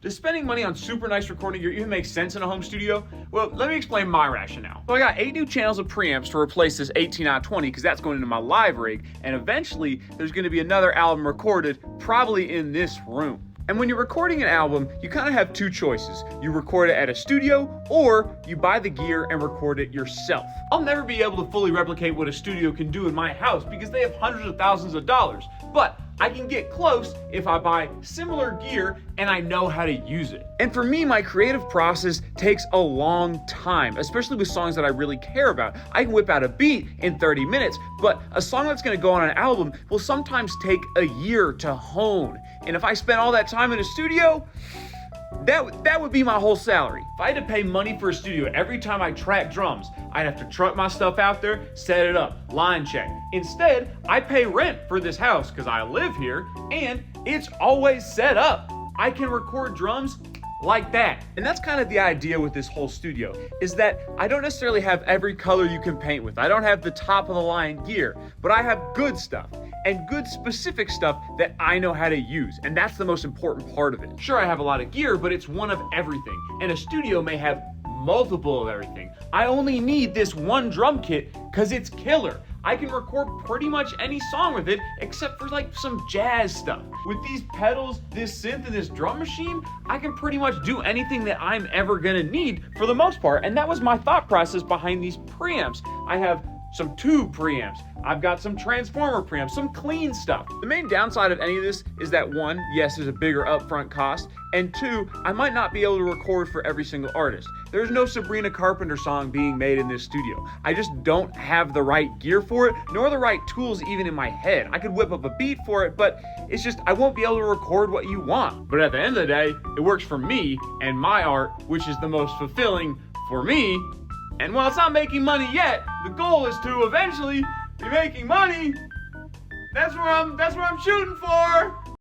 Does spending money on super nice recording gear even make sense in a home studio? Well, let me explain my rationale. So I got 8 new channels of preamps to replace this 18i20 because that's going into my live rig, and eventually there's going to be another album recorded, probably in this room. And when you're recording an album, you kind of have two choices. You record it at a studio, or you buy the gear and record it yourself. I'll never be able to fully replicate what a studio can do in my house because they have hundreds of thousands of dollars. But I can get close if I buy similar gear and I know how to use it. And for me, my creative process takes a long time, especially with songs that I really care about. I can whip out a beat in 30 minutes, but a song that's gonna go on an album will sometimes take a year to hone. And if I spend all that time in a studio, that would be my whole salary. If I had to pay money for a studio every time I track drums, I'd have to truck my stuff out there, set it up, line check. Instead, I pay rent for this house because I live here and it's always set up. I can record drums like that. And that's kind of the idea with this whole studio, is that I don't necessarily have every color you can paint with. I don't have the top of the line gear, but I have good stuff and good specific stuff that I know how to use. And that's the most important part of it. Sure, I have a lot of gear, but it's one of everything. And a studio may have multiple of everything. I only need this one drum kit because it's killer. I can record pretty much any song with it except for like some jazz stuff. With these pedals, this synth, and this drum machine, I can pretty much do anything that I'm ever gonna need for the most part. And that was my thought process behind these preamps. I have some tube preamps. I've got some transformer preamps, some clean stuff. The main downside of any of this is that one, yes, there's a bigger upfront cost, and two, I might not be able to record for every single artist. There's no Sabrina Carpenter song being made in this studio. I just don't have the right gear for it, nor the right tools even in my head. I could whip up a beat for it, but it's just, I won't be able to record what you want. But at the end of the day, it works for me and my art, which is the most fulfilling for me. And while it's not making money yet, the goal is to eventually be making money. That's where I'm shooting for.